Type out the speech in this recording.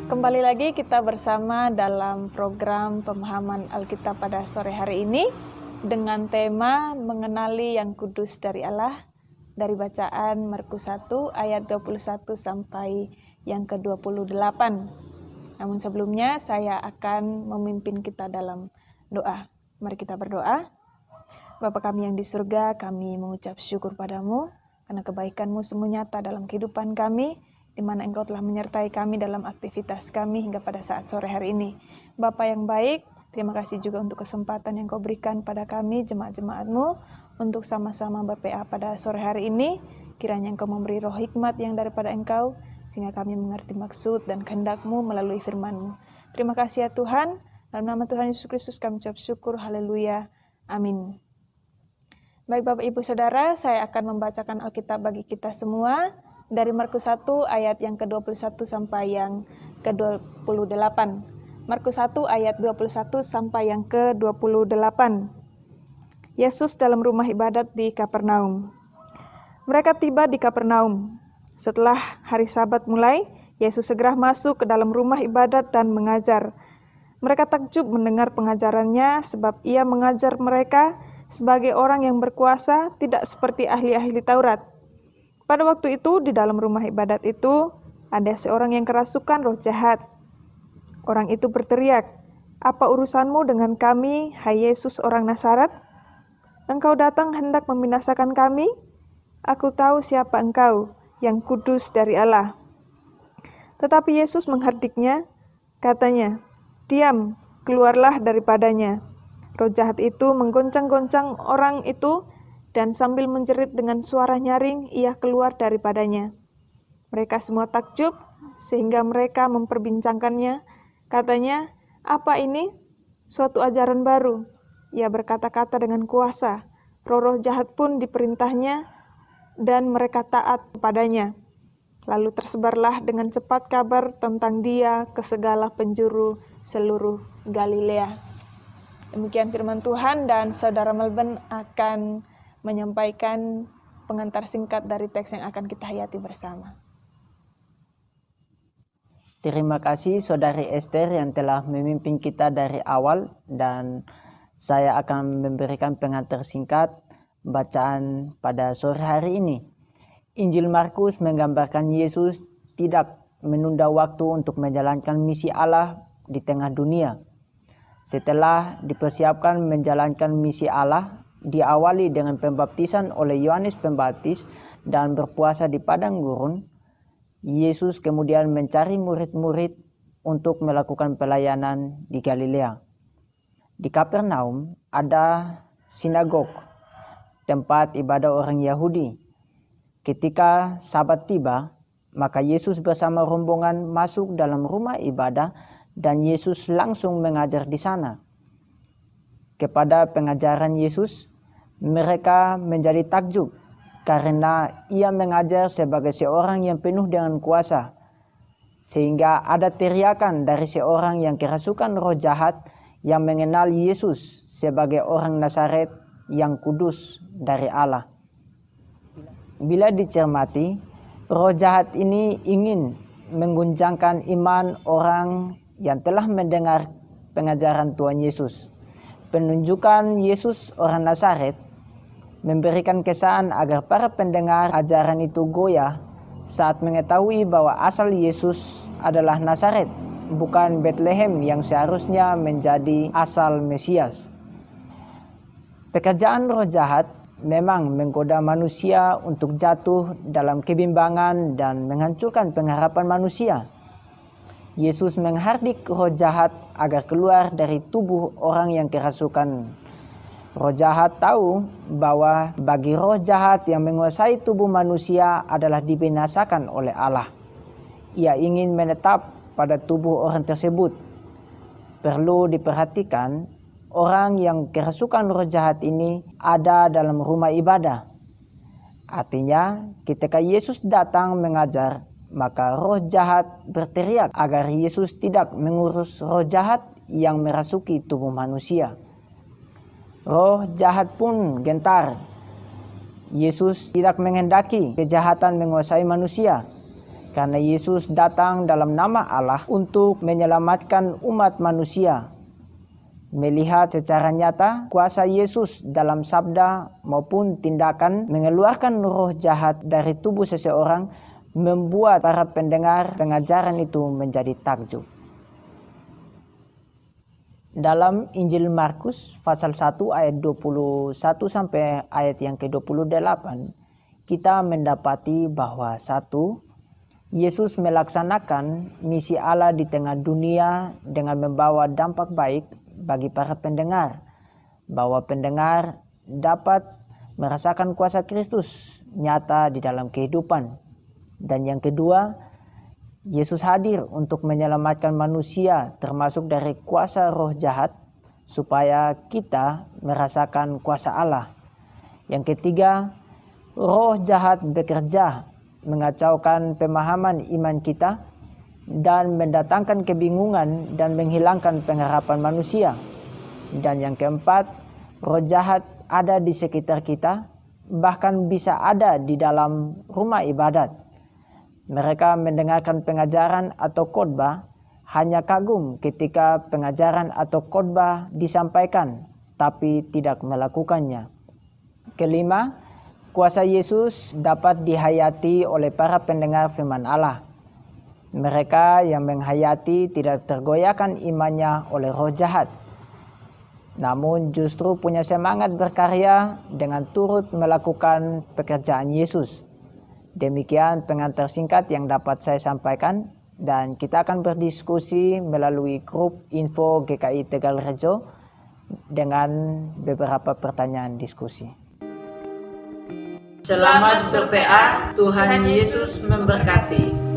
Kembali lagi kita bersama dalam program pemahaman Alkitab pada sore hari ini dengan tema mengenali yang kudus dari Allah dari bacaan Markus 1 ayat 21 sampai yang ke-28. Namun sebelumnya saya akan memimpin kita dalam doa. Mari kita berdoa. Bapa kami yang di surga, kami mengucap syukur padamu karena kebaikan-Mu sungguh nyata dalam kehidupan kami, di mana Engkau telah menyertai kami dalam aktivitas kami hingga pada saat sore hari ini. Bapa yang baik, terima kasih juga untuk kesempatan yang Kau berikan pada kami, jemaat-jemaat-Mu, untuk sama-sama berPA pada sore hari ini. Kiranya Engkau memberi roh hikmat yang daripada Engkau, sehingga kami mengerti maksud dan kehendak-Mu melalui firman-Mu. Terima kasih ya Tuhan, dalam nama Tuhan Yesus Kristus kami ucap syukur, haleluya, amin. Baik Bapak Ibu Saudara, saya akan membacakan Alkitab bagi kita semua dari Markus 1 ayat yang ke-21 sampai yang ke-28. Markus 1 ayat 21 sampai yang ke-28. Yesus dalam rumah ibadat di Kapernaum. Mereka tiba di Kapernaum. Setelah hari Sabat mulai, Yesus segera masuk ke dalam rumah ibadat dan mengajar. Mereka takjub mendengar pengajarannya sebab ia mengajar mereka sebagai orang yang berkuasa, tidak seperti ahli-ahli Taurat. Pada waktu itu, di dalam rumah ibadat itu, ada seorang yang kerasukan roh jahat. Orang itu berteriak, "Apa urusanmu dengan kami, hai Yesus orang Nazaret? Engkau datang hendak membinasakan kami? Aku tahu siapa engkau, yang kudus dari Allah." Tetapi Yesus menghardiknya, katanya, "Diam, keluarlah daripadanya." Roh jahat itu menggoncang-goncang orang itu, dan sambil menjerit dengan suara nyaring, ia keluar daripadanya. Mereka semua takjub, sehingga mereka memperbincangkannya. Katanya, "Apa ini? Suatu ajaran baru." Ia berkata-kata dengan kuasa. Roh-roh jahat pun diperintahnya, dan mereka taat kepadanya. Lalu tersebarlah dengan cepat kabar tentang dia ke segala penjuru seluruh Galilea. Demikian firman Tuhan, dan Saudara Melben akan menyampaikan pengantar singkat dari teks yang akan kita hayati bersama. Terima kasih Saudari Esther yang telah memimpin kita dari awal, dan saya akan memberikan pengantar singkat bacaan pada sore hari ini. Injil Markus menggambarkan Yesus tidak menunda waktu untuk menjalankan misi Allah di tengah dunia. Setelah dipersiapkan menjalankan misi Allah, diawali dengan pembaptisan oleh Yohanes Pembaptis dan berpuasa di padang gurun, Yesus kemudian mencari murid-murid untuk melakukan pelayanan di Galilea. Di Kapernaum ada sinagog, tempat ibadah orang Yahudi. Ketika Sabat tiba, maka Yesus bersama rombongan masuk dalam rumah ibadah dan Yesus langsung mengajar di sana. Kepada pengajaran Yesus, mereka menjadi takjub karena ia mengajar sebagai seorang yang penuh dengan kuasa. Sehingga ada teriakan dari seorang yang kerasukan roh jahat yang mengenal Yesus sebagai orang Nazaret yang kudus dari Allah. Bila dicermati, roh jahat ini ingin mengguncangkan iman orang yang telah mendengar pengajaran Tuhan Yesus. Penunjukan Yesus orang Nazaret memberikan kesan agar para pendengar ajaran itu goyah saat mengetahui bahwa asal Yesus adalah Nazaret, bukan Bethlehem yang seharusnya menjadi asal Mesias. Pekerjaan roh jahat memang menggoda manusia untuk jatuh dalam kebimbangan dan menghancurkan pengharapan manusia. Yesus menghardik roh jahat agar keluar dari tubuh orang yang kerasukan. Roh jahat tahu bahwa bagi roh jahat yang menguasai tubuh manusia adalah dibinasakan oleh Allah. Ia ingin menetap pada tubuh orang tersebut. Perlu diperhatikan, orang yang kerasukan roh jahat ini ada dalam rumah ibadah. Artinya, ketika Yesus datang mengajar, maka roh jahat berteriak agar Yesus tidak mengurus roh jahat yang merasuki tubuh manusia. Roh jahat pun gentar. Yesus tidak menghendaki kejahatan menguasai manusia. karena Yesus datang dalam nama Allah untuk menyelamatkan umat manusia. Melihat secara nyata kuasa Yesus dalam sabda maupun tindakan mengeluarkan roh jahat dari tubuh seseorang membuat para pendengar pengajaran itu menjadi takjub. Dalam Injil Markus pasal 1 ayat 21 sampai ayat yang ke-28, kita mendapati bahwa satu, Yesus melaksanakan misi Allah di tengah dunia dengan membawa dampak baik bagi para pendengar, bahwa pendengar dapat merasakan kuasa Kristus nyata di dalam kehidupan. Dan yang kedua, Yesus hadir untuk menyelamatkan manusia termasuk dari kuasa roh jahat supaya kita merasakan kuasa Allah. Yang ketiga, roh jahat bekerja mengacaukan pemahaman iman kita dan mendatangkan kebingungan dan menghilangkan pengharapan manusia. Dan yang keempat, roh jahat ada di sekitar kita, bahkan bisa ada di dalam rumah ibadat. Mereka mendengarkan pengajaran atau khotbah, hanya kagum ketika pengajaran atau khotbah disampaikan, tapi tidak melakukannya. Kelima, kuasa Yesus dapat dihayati oleh para pendengar firman Allah. Mereka yang menghayati tidak tergoyahkan imannya oleh roh jahat, namun justru punya semangat berkarya dengan turut melakukan pekerjaan Yesus. Demikian pengantar singkat yang dapat saya sampaikan, dan kita akan berdiskusi melalui grup info GKI Tegal Rejo dengan beberapa pertanyaan diskusi. Selamat berPA, Tuhan Yesus memberkati.